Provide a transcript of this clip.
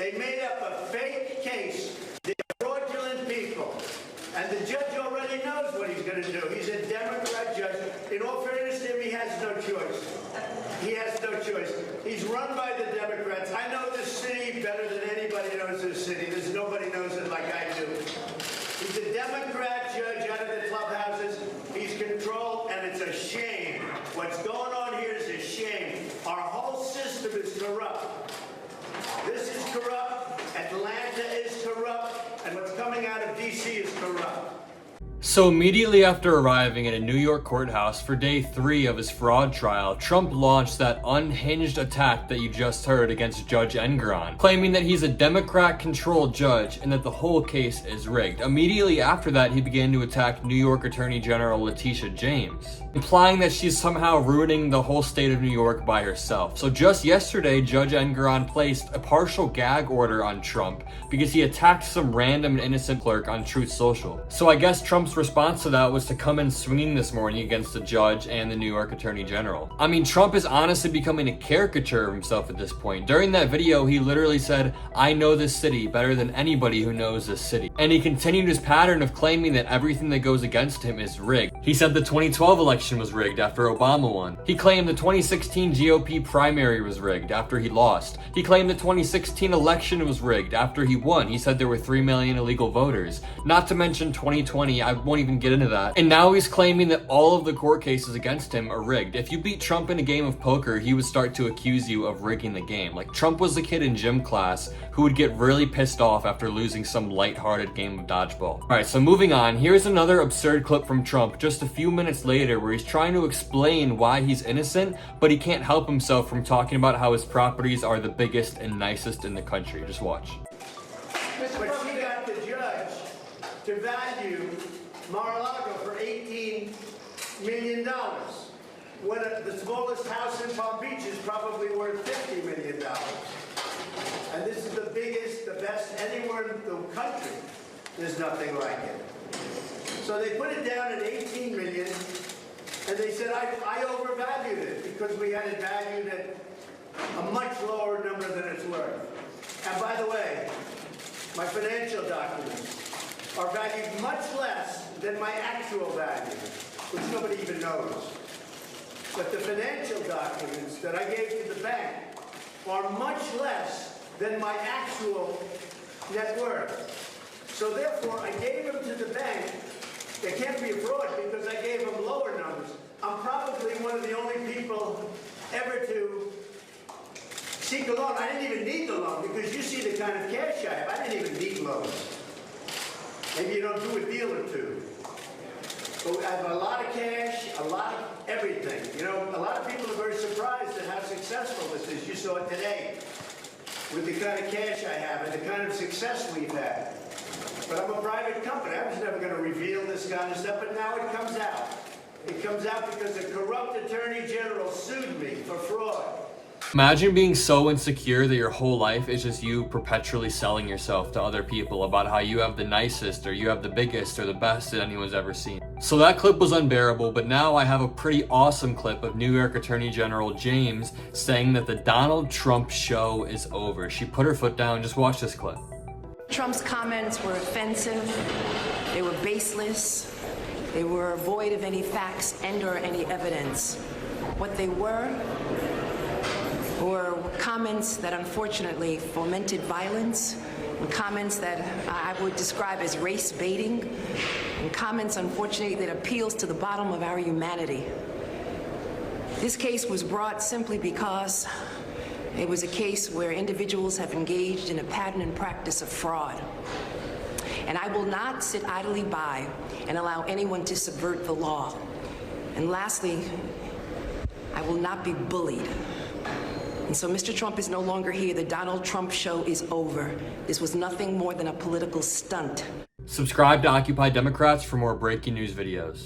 They made up a fake case. They're fraudulent people. And the judge already knows what he's going to do. He's a Democrat judge. In all fairness to him, he has no choice. He has no choice. He's run by the Democrats. I know this city better than anybody knows this city. There's nobody knows it like I do. He's a Democrat judge out of the clubhouses. He's controlled, and it's a shame. What's going on here is a shame. Our whole system is corrupt. This is corrupt. Atlanta is corrupt. And what's coming out of D.C. is corrupt. So immediately after arriving at a New York courthouse for day 3 of his fraud trial, Trump launched that unhinged attack that you just heard against Judge Engoron, claiming that he's a Democrat-controlled judge and that the whole case is rigged. Immediately after that, he began to attack New York Attorney General Letitia James, implying that she's somehow ruining the whole state of New York by herself. So just yesterday, Judge Engoron placed a partial gag order on Trump because he attacked some random and innocent clerk on Truth Social. So I guess Trump's response to that was to come in swinging this morning against the judge and the New York Attorney General. I mean, Trump is honestly becoming a caricature of himself at this point. During that video, he literally said, "I know this city better than anybody who knows this city." And he continued his pattern of claiming that everything that goes against him is rigged. He said the 2012 election was rigged after Obama won. He claimed the 2016 GOP primary was rigged after he lost. He claimed the 2016 election was rigged after he won. He said there were 3 million illegal voters. Not to mention 2020, I won't even get into that. And now he's claiming that all of the court cases against him are rigged. If you beat Trump in a game of poker, he would start to accuse you of rigging the game. Like Trump was the kid in gym class who would get really pissed off after losing some lighthearted game of dodgeball. Alright, so moving on, here's another absurd clip from Trump just a few minutes later where he's trying to explain why he's innocent, but he can't help himself from talking about how his properties are the biggest and nicest in the country. Just watch. But she got the judge to value Mar-a-Lago for $18 million. When the smallest house in Palm Beach is probably worth $50 million. And this is the biggest, the best anywhere in the country. There's nothing like it. So they put it down at $18 million, and they said, I overvalued it because we had it valued at a much lower number than it's worth. And by the way, my financial documents are valued much less than my actual value, which nobody even knows. But the financial documents that I gave to the bank are much less than my actual net worth. So therefore, I gave them to the bank. There can't be a fraud because I gave them lower numbers. I'm probably one of the only people ever to seek a loan. I didn't even need the loan because you see the kind of cash I have. I didn't even need loans. Maybe you don't do a deal or two. But I have a lot of cash, a lot of everything. You know, a lot of people are very surprised at how successful this is. You saw it today with the kind of cash I have and the kind of success we've had. But I'm a private company. I was never going to reveal this kind of stuff, but now it comes out. It comes out because a corrupt attorney general sued me for fraud. Imagine being so insecure that your whole life is just you perpetually selling yourself to other people about how you have the nicest or you have the biggest or the best that anyone's ever seen. So that clip was unbearable, but now I have a pretty awesome clip of New York Attorney General James saying that the Donald Trump show is over. She put her foot down. Just watch this clip. Trump's comments were offensive, they were baseless, they were void of any facts and or any evidence. What they were comments that unfortunately fomented violence, and comments that I would describe as race baiting, and comments unfortunately that appeals to the bottom of our humanity. This case was brought simply because it was a case where individuals have engaged in a pattern and practice of fraud. And I will not sit idly by and allow anyone to subvert the law. And lastly, I will not be bullied. And so Mr. Trump is no longer here. The Donald Trump show is over. This was nothing more than a political stunt. Subscribe to Occupy Democrats for more breaking news videos.